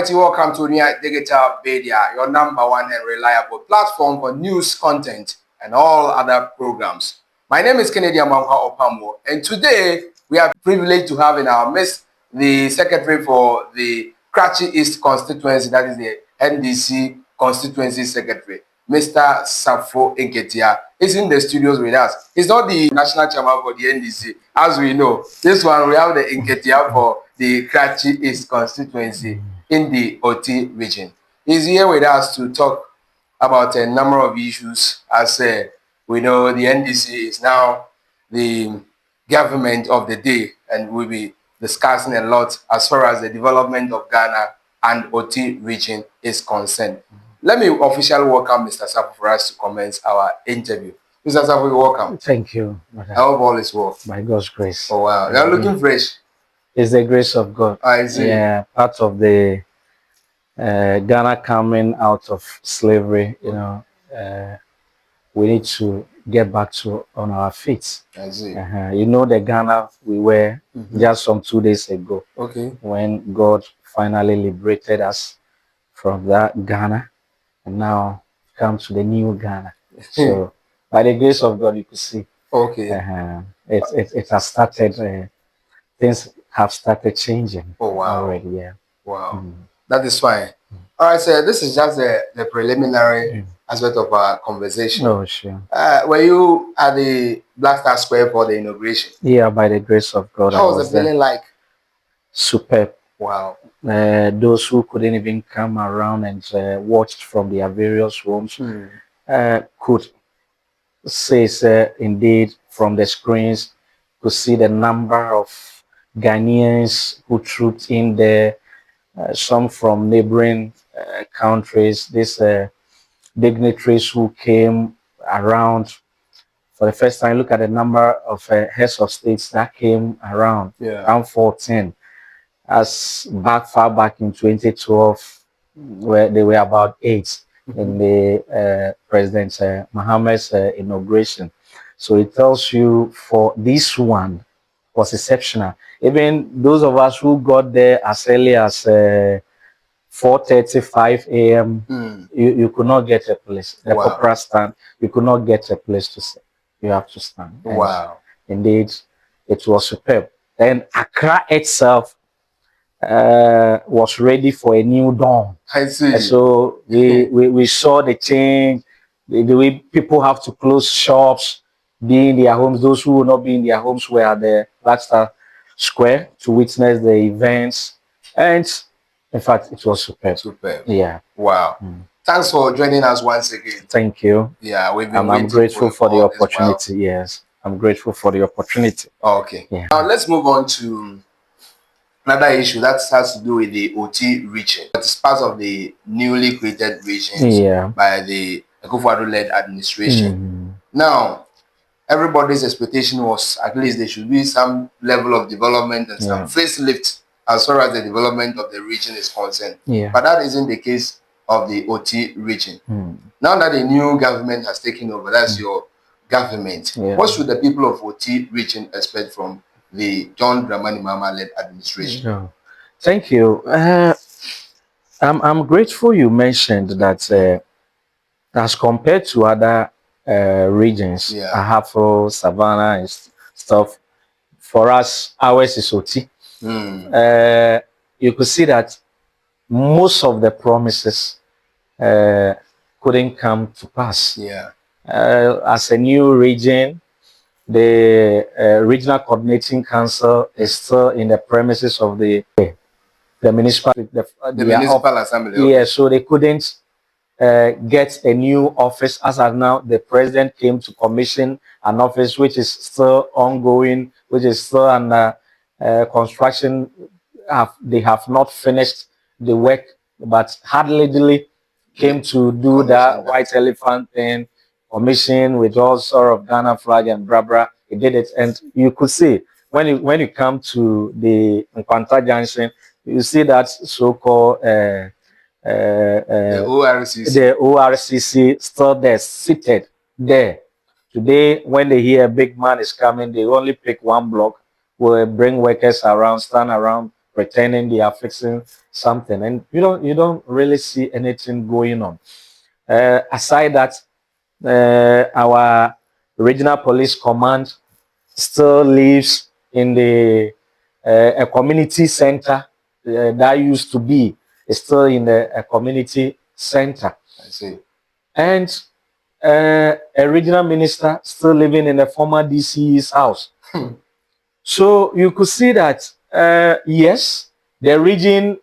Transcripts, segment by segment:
Alrighty, welcome to New Digital Media, your number one and reliable platform for news, content, and all other programs. My name is Kennedy Amankwa Opamo, and today we are privileged to have in our midst the Secretary for the Krachi East constituency, that is the NDC constituency secretary, Mr. Safo Nketia, is in the studios with us. He's not the national chairman for the NDC, as we know. This one, we have the Nketia for the Krachi East constituency in the OT region. He's here with us to talk about a number of issues. As we know, the NDC is now the government of the day, and we'll be discussing a lot as far as the development of Ghana and OT region is concerned. Let me officially welcome Mr. Safo for us to commence our interview. Mr. Safo, you're welcome. Thank you. I hope all is well. By God's grace. Oh, wow. You're looking fresh. It's the grace of God. I see. Yeah, part of the Ghana coming out of slavery, you know, we need to get back to on our feet. I see. You know the Ghana we were just some 2 days ago. Okay. When God finally liberated us from that Ghana, and now come to the new Ghana. So by the grace of God, you could see. Okay. It has started. Things have started changing. Oh wow! Already, yeah. Wow. That is fine. All right, sir. This is just the preliminary aspect of our conversation. Oh, sure. Were you at the Black Star Square for the inauguration? Yeah, by the grace of God. How was the feeling like? Superb. Wow. Those who couldn't even come around and watched from their various homes could say, indeed, from the screens, could see the number of Ghanaians who trooped in there, some from neighboring countries, these dignitaries who came around for the first time. Look at the number of heads of states that came around, around 14. As far back in 2012, where they were about 8 in the President Mohammed's inauguration. So it tells you for this one was exceptional. Even those of us who got there as early as 4:35 a.m., you could not get a place. The proper stand, you could not get a place to sit. You have to stand. Wow. And indeed, it was superb. Then Accra itself was ready for a new dawn. I see. And so we saw the change, the way people have to close shops, be in their homes. Those who will not be in their homes were at the Black Star Square to witness the events. And in fact, it was superb. Superb. Yeah. Wow. Thanks for joining us once again. Thank you. Yeah, we've been I'm grateful for the opportunity. Yes, I'm grateful for the opportunity. Okay. Yeah. Now let's move on to another issue that has to do with the OT region. It's part of the newly created regions by the Akufo-Addo-led administration. Now, everybody's expectation was at least there should be some level of development and some facelift as far as the development of the region is concerned. But that isn't the case of the OT region. Now that the new government has taken over, that's your government. What should the people of OT region expect from the John Dramani Mahama-led administration? Thank you. I'm grateful you mentioned that as compared to other regions, Ahafo, Savannah, and stuff, for us, ours is OT. You could see that most of the promises couldn't come to pass. As a new region, the Regional Coordinating Council is still in the premises of the municipal assembly. Yeah, so they couldn't get a new office. As of now, the president came to commission an office which is still ongoing, which is still under construction. They have not finished the work, but hardly came to do that white elephant thing, commission with all sort of Ghana flag and bra. He did it, and you could see when you come to the Nkwanta Junction, you see that so-called the ORCC. The ORCC still there, seated there. Today, when they hear a big man is coming, they only pick one block, will bring workers around, stand around pretending they are fixing something, and you don't really see anything going on. Aside that, our regional police command still lives in the a community center that used to be still in a community center. I see. And a regional minister still living in a former DC's house. So you could see that yes, the region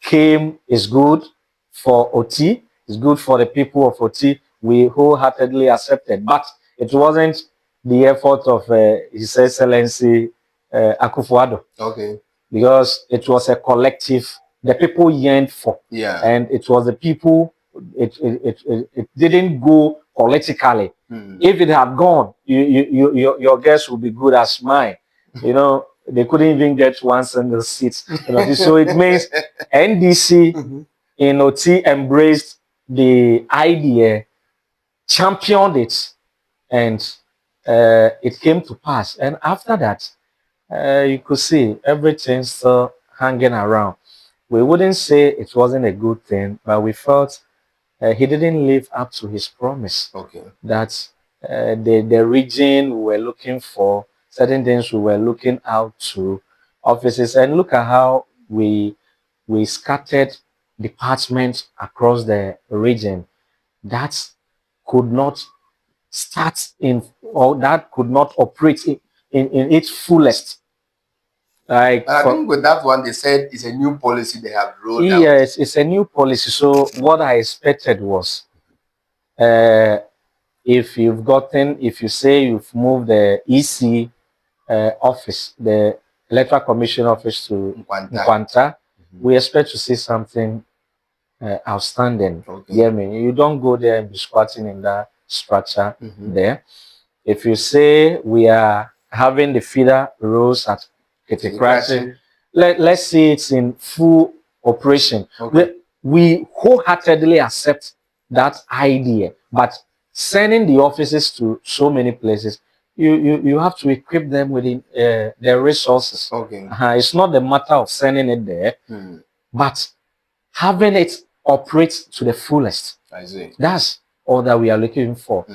came is good for OT, it's good for the people of OT. We wholeheartedly accepted, but it wasn't the effort of His Excellency Akufo-Addo. Okay. Because it was a collective, the people yearned for. Yeah. And it was the people, it didn't go politically. If it had gone, your guess would be good as mine. You know, they couldn't even get one single seat. You know, so it means NDC in OT embraced the idea, championed it, and it came to pass. And after that, you could see everything still hanging around. We wouldn't say it wasn't a good thing, but we felt he didn't live up to his promise. Okay. That the region we were looking for, certain things we were looking out to, offices, and look at how we scattered departments across the region that could not start in, or that could not operate in its fullest. Like, I think with that one, they said it's a new policy they have rolled out. Yes, it's a new policy. So what I expected was, if you say you've moved the EC office, the Electoral Commission office to Nkwanta, we expect to see something outstanding. Okay. Yeah, I mean, you don't go there and be squatting in that structure there. If you say we are having the feeder roads at Krachi, let's say it's in full operation. Okay. We wholeheartedly accept that idea, but sending the offices to so many places, you have to equip them with their resources. Okay. It's not the matter of sending it there, but having it operate to the fullest. I see. That's all that we are looking for.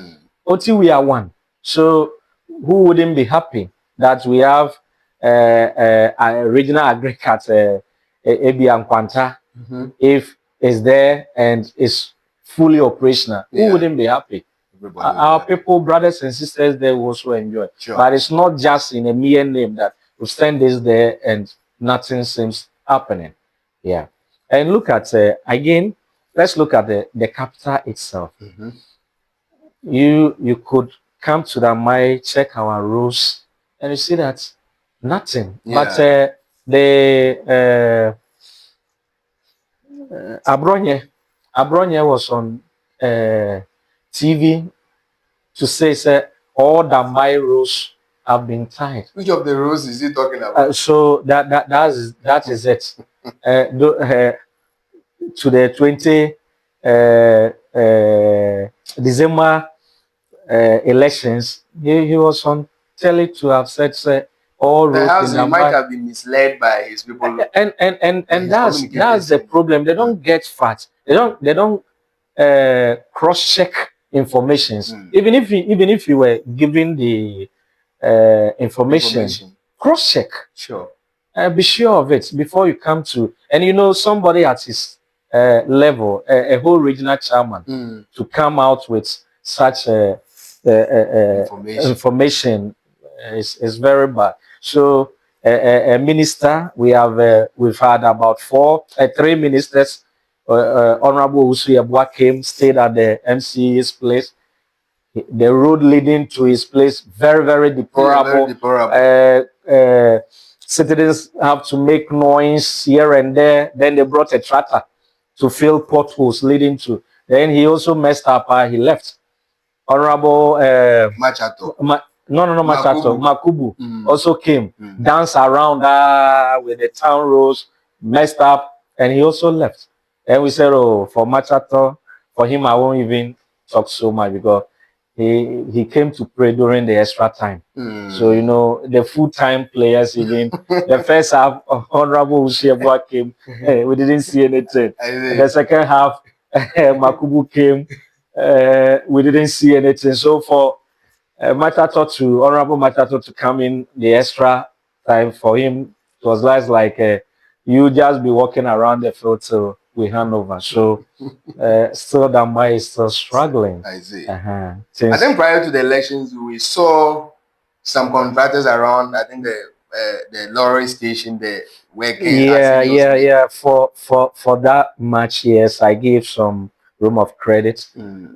Until we are one. So who wouldn't be happy that we have a regional agricat Ebi and Nkwanta, if it's there and is fully operational? Who wouldn't be happy? Our people, brothers and sisters there will also enjoy. Sure. But it's not just in a mere name that we stand this there and nothing seems happening. Yeah. And look at, again, let's look at the capital itself. You could come to DAMBAI, check our roads, and you see that nothing. Yeah. But the Abronye was on TV to say all DAMBAI roads have been tied. Which of the roads is he talking about? So that is it. To the 20 December elections, he was on telly to have said all roads. Perhaps he might have been misled by his people. And that's the problem. They don't get facts. They don't cross-check informations. Even if you were given the information. Cross-check. Sure. Be sure of it before you come to, and you know, somebody at his level, a whole regional chairman, to come out with such information is very bad. So a minister, we've had about 3 ministers. Honorable Usu Yabwa came, stayed at the MCA's place. The road leading to his place, very, very deplorable. Yeah, very deplorable. Citizens have to make noise here and there. Then they brought a tractor to fill potholes leading to. Then he also messed up. He left. Honorable Machato. Machato. Makubu also came, danced around with the town roads, messed up, and he also left. And we said, oh, for Machato, for him, I won't even talk so much because he came to pray during the extra time. So you know the full-time players, even the first half, Honorable Ushebwa came, we didn't see anything. The second half, Makubu came, we didn't see anything. So for Honorable Matato to come in the extra time for him, it was like you just be walking around the field till we hand over. So still DAMBAI is still struggling. I see. I think prior to the elections, we saw some contractors around. I think the lorry station, the working. Yeah. For that match, yes, I gave some room of credit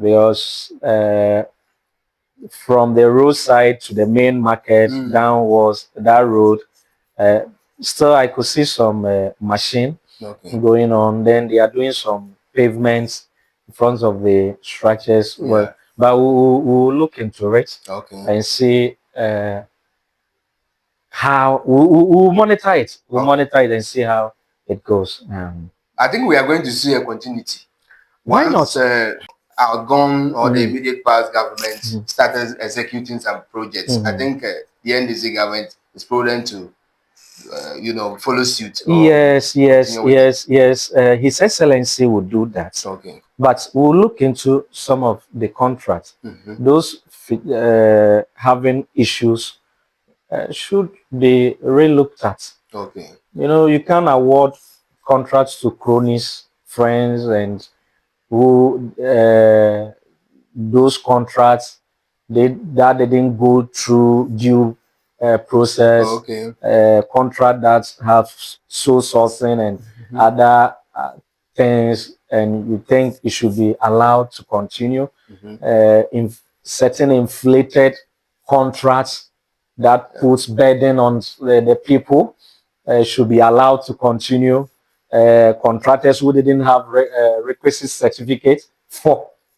because from the roadside to the main market down was that road. Still, I could see some machine going on. Then they are doing some pavements in front of the structures. Well, but we'll look into it and see how we'll monitor it. We'll monitor it and see how it goes. I think we are going to see a continuity. Why not? Outgone or the immediate past government started executing some projects. I think the NDC government is prudent to, follow suit. Yes. His Excellency would do that. But we'll look into some of the contracts. Those having issues should be re-looked at. You know, you can't award contracts to cronies, friends, and who those contracts that didn't go through due process. Contract that have sole sourcing and other things, and you think it should be allowed to continue. In certain inflated contracts that puts burden on the people should be allowed to continue. Contractors who didn't have requisite certificates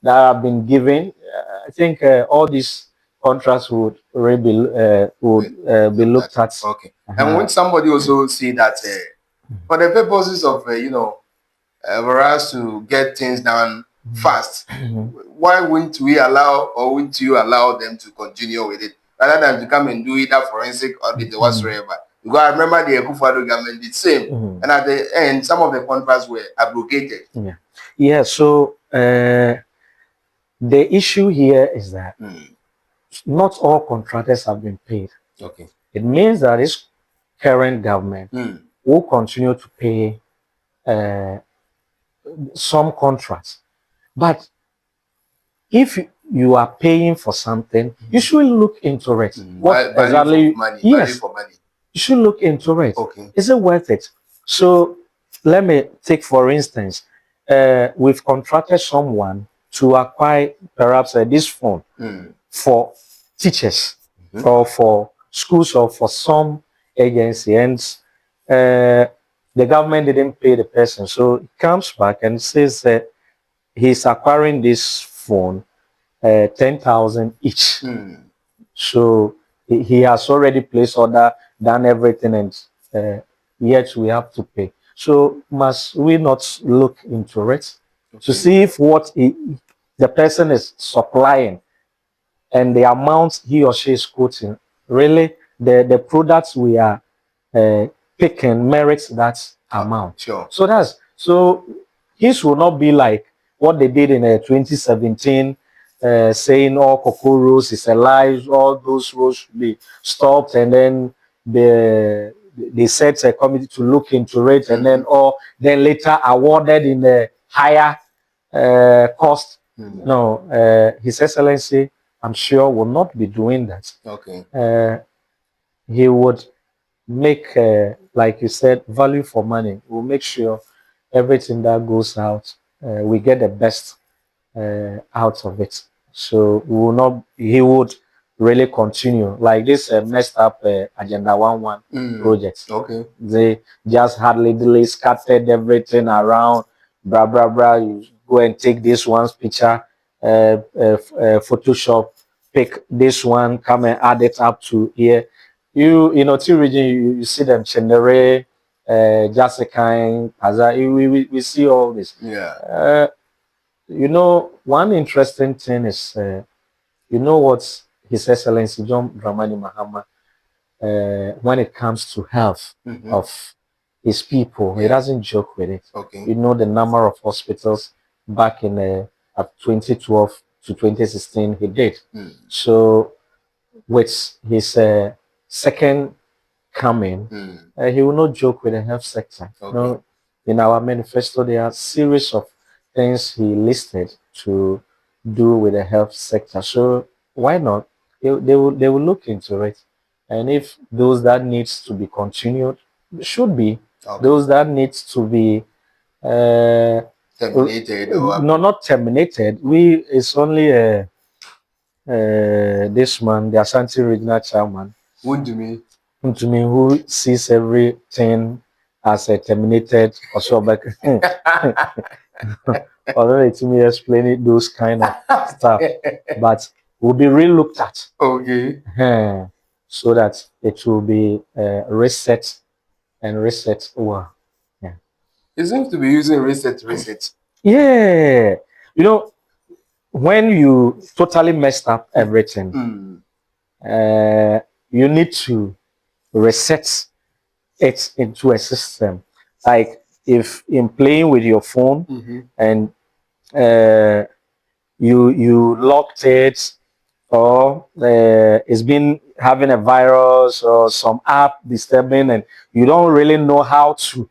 that have been given. I think all these contracts would really be looked at. And when somebody also see that for the purposes of for us to get things done fast, why wouldn't we allow, or wouldn't you allow them to continue with it rather than to come and do either forensic audit or whatsoever? Because I remember the Akufo-Addo government did the same, and at the end, some of the contracts were abrogated. So the issue here is that not all contractors have been paid. It means that this current government will continue to pay some contracts. But if you are paying for something, you should look into it. What exactly? Yes, you should look into it. Is it worth it? So let me take, for instance, we've contracted someone to acquire perhaps this phone for teachers or for schools or for some agency, and the government didn't pay the person. So it comes back and says that he's acquiring this phone 10,000 each. So he has already placed order, done everything, and yet we have to pay. So must we not look into it to see if what the person is supplying and the amount he or she is quoting, really the products we are picking merits that amount. So his will not be like what they did in 2017, saying all cocoa rows is a lie, all those rows should be stopped, and then they set a committee to look into it, and then later awarded in a higher cost. No, His Excellency, I'm sure, will not be doing that. He would make, like you said, value for money. We'll make sure everything that goes out, we get the best out of it. So we will not. He would really continue like this messed up Agenda 11 project. They just hardly scattered everything around. Blah blah blah. You go and take this one's picture, Photoshop, pick this one, come and add it up to here. You know, T region, you see them Chendere, Jessica, Paza. We see all this. You know, one interesting thing is you know what His Excellency John Dramani Mahama, when it comes to health of his people, he doesn't joke with it. Okay. You know the number of hospitals back in 2012 to 2016 he did. So with his second coming, he will not joke with the health sector. Okay. No, in our manifesto, there are a series of things he listed to do with the health sector. So why not? They will look into it. And if those that needs to be continued, should be. Okay. Those that needs to be terminated or no, not terminated. It's only this man, the Ashanti regional chairman. What do you mean? To me, who sees everything as a terminated or so back. Although to me explaining those kind of stuff, but will be re-looked at. Okay. So that it will be reset and reset. Wow. Yeah. It seems to be using reset. Yeah. You know, when you totally messed up everything, you need to reset it into a system. Like if in playing with your phone and you locked it, or it's been having a virus or some app disturbing, and you don't really know how to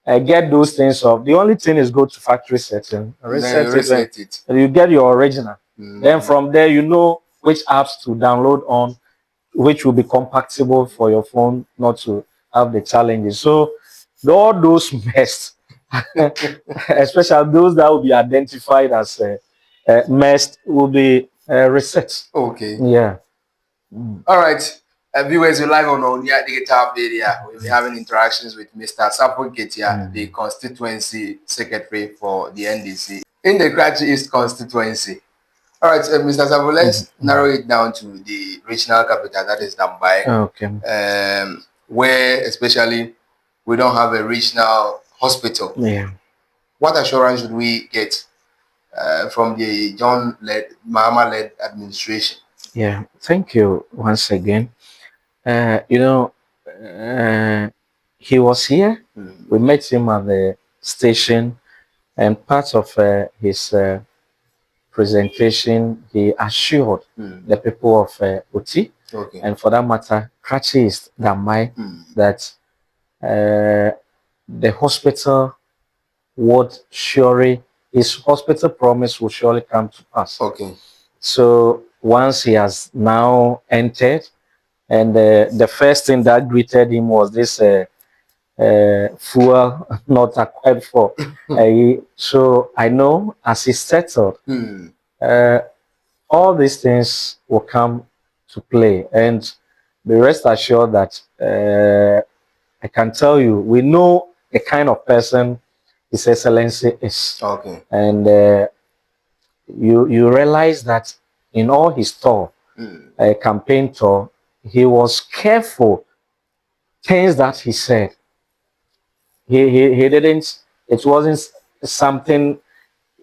get those things off. The only thing is go to factory setting, reset it. And you get your original. Then from there, you know which apps to download on, which will be compatible for your phone not to have the challenges. So all those messed, especially those that will be identified as messed, will be reset. Okay. Yeah. All right. Viewers, you live on Onia Digital Media. We'll be having interactions with Mr. Sapo Ketia, the constituency secretary for the NDC in the Krachi East constituency. All right, Mr. Sapo, let's narrow it down to the regional capital, that is DAMBAI. Okay. Where especially we don't have a regional hospital. Yeah. What assurance should we get from the John-led, Mahama-led administration? Yeah, thank you once again. You know, he was here. We met him at the station, and part of his presentation, he assured the people of Oti, and for that matter, Krachi East, DAMBAI, that the hospital would surely, his hospital promise will surely come to pass. Okay. So once he has now entered, and the first thing that greeted him was this fuel not acquired for. So I know as he settled, all these things will come to play, and be rest assured that I can tell you, we know the kind of person His Excellency is. Okay. And you realize that in all his tour, campaign tour, he was careful. Things that he said, he didn't. It wasn't something.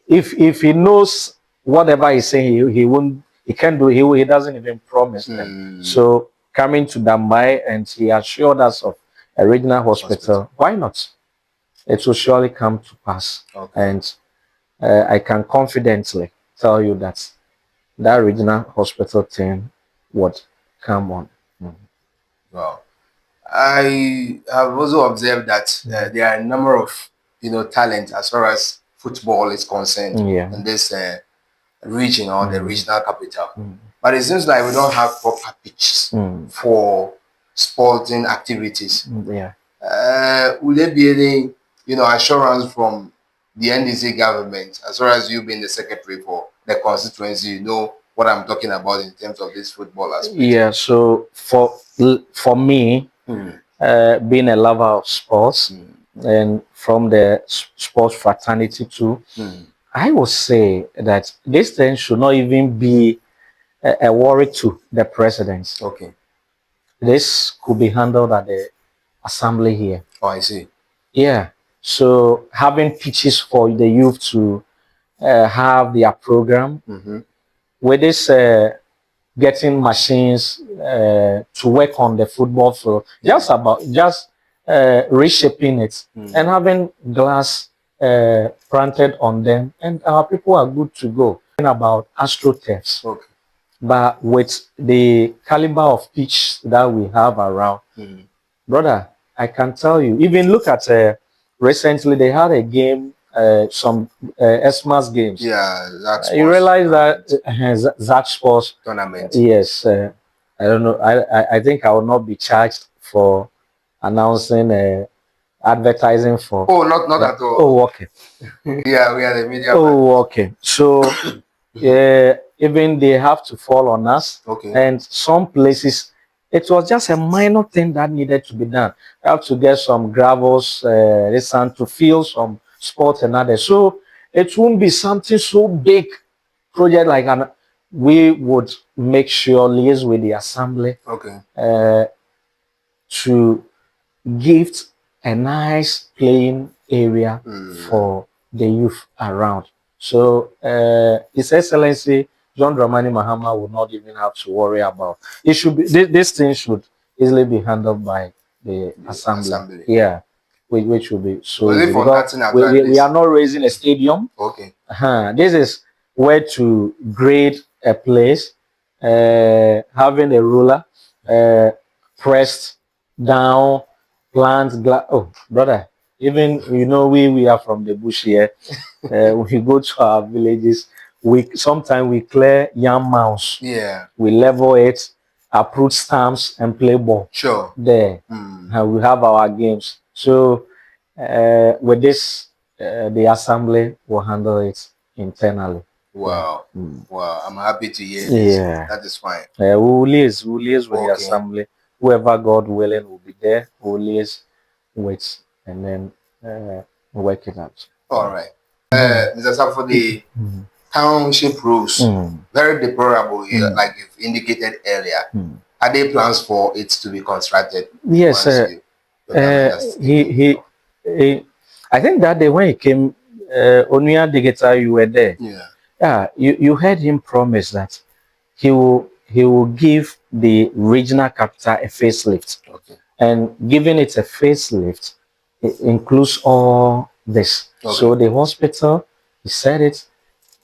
If he knows whatever he's saying, he won't. He can't do. He doesn't even promise them. So coming to DAMBAI, and he assured us of a regional hospital. Why not? It will surely come to pass. Okay. And I can confidently tell you that that regional hospital thing would come on. Wow. I have also observed that there are a number of talent as far as football is concerned in this region or the regional capital. But it seems like we don't have proper pitches for sporting activities. Will there be any assurance from the NDC government, as far as you being the secretary for the constituency, you know what I'm talking about in terms of this football aspect? Yeah, so for me, being a lover of sports and from the sports fraternity too, I would say that this thing should not even be a worry to the president. Okay. This could be handled at the assembly here. Oh, I see. Yeah. So having pitches for the youth to have their program with this getting machines to work on the football field, just reshaping it and having glass planted on them, and our people are good to go. About astroturfs, but with the caliber of pitch that we have around, brother, I can tell you, even look at recently they had a game, some Xmas games. Yeah, you realize that Zach Sports tournament. Yes, I don't know. I think I will not be charged for announcing advertising for. Oh, not at all. Oh, okay. Yeah, we are the media. Oh, okay. So, yeah, even they have to fall on us. Okay. And some places, it was just a minor thing that needed to be done. We have to get some gravels, to fill some spots and others. So it won't be something so big project like an. We would make sure liaise with the assembly. Okay. To gift a nice playing area for the youth around. So His Excellency John Dramani Mahama will not even have to worry about. It should be this thing should easily be handled by the assembly. Yeah, which will be so easy. We are not raising a stadium. Okay. This is where to grade a place, having a ruler, pressed down, plant glass. Oh, brother, even we are from the bush here. We go to our villages. Sometimes we clear yam mounds. Yeah. We level it, uproot stamps, and play ball. Sure. There, we have our games. So with this, the assembly will handle it internally. Wow. Wow. I'm happy to hear this. Yeah. That is fine. We'll liaise with the assembly. Whoever God willing will be there. We'll liaise with and then work it out. All right. Mr. Sam, for the township rules, very deplorable, like you've indicated earlier. Are there plans for it to be constructed? Yes, I think that day when he came, Onuya Digita, you were there. Yeah, you heard him promise that he will give the regional capital a facelift. Okay. And giving it a facelift, it includes all this. Okay. So the hospital, he said it,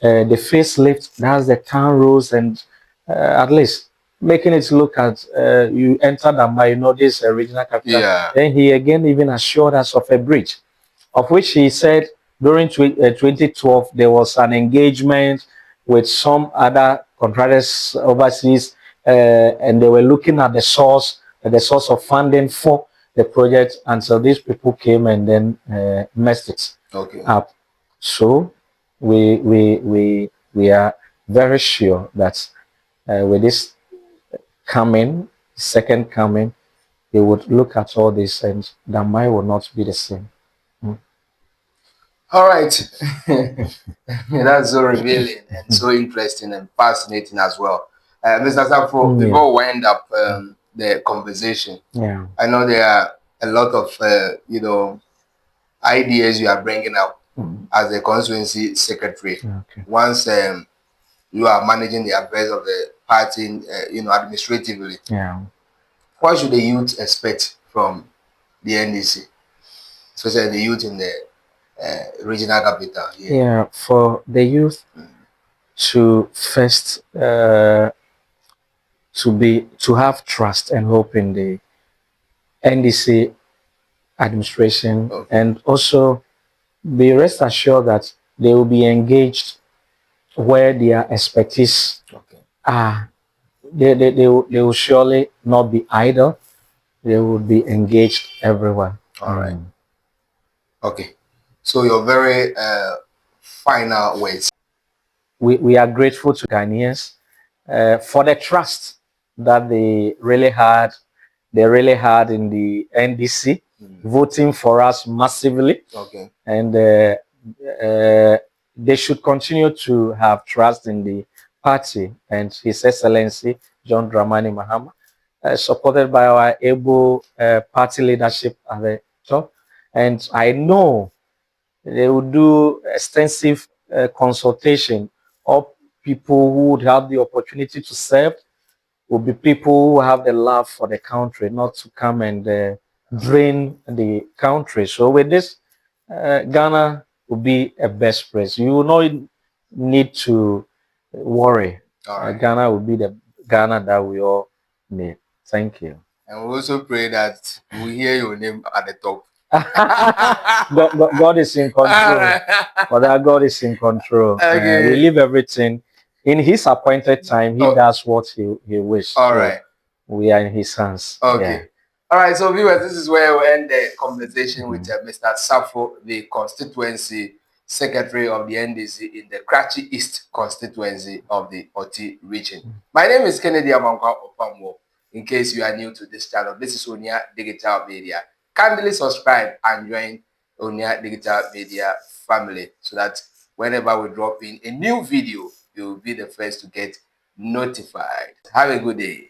the facelift, that's the town rules, and at least making it look at you enter DAMBAI, this regional capital. Yeah. Then he again even assured us of a bridge, of which he said during 2012 there was an engagement with some other contractors overseas, and they were looking at the source of funding for the project until these people came and then messed it up. So we are very sure that with this second coming, they would look at all this and DAMBAI will not be the same. All right. That's so revealing and so interesting and fascinating as well. Mr. Safo, before we end up the conversation, I know there are a lot of, ideas you are bringing up as a constituency secretary. Once you are managing the affairs of the party, administratively. What should the youth expect from the NDC, especially the youth in the regional capital? Yeah, for the youth to first to have trust and hope in the NDC administration, and also be rest assured that they will be engaged where their expertise are. They will surely not be idle. They will be engaged everywhere. All right. Okay. So your very final words. We are grateful to Ghanaians for the trust that they really had in the NDC, voting for us massively. And they should continue to have trust in the party and His Excellency John Dramani Mahama, supported by our able party leadership at the top. And I know they will do extensive consultation of people who would have the opportunity to serve will be people who have the love for the country, not to come and drain the country. So with this, Ghana will be a best place. You will not need to worry. Ghana will be the Ghana that we all need. Thank you. And we also pray that we hear your name at the top. God is in control. But that God is in control. Okay. We leave everything in His appointed time. He does what He wishes. All right. We are in His hands. Okay. Yeah. All right. So viewers, this is where we end the conversation with Mr. Safo, the constituency secretary of the NDC in the Krachi East constituency of the Oti region. My name is Kennedy Amankwa Opamwo. In case you are new to this channel, this is Onia Digital Media. Kindly subscribe and join Onia Digital Media family so that whenever we drop in a new video, you will be the first to get notified. Have a good day.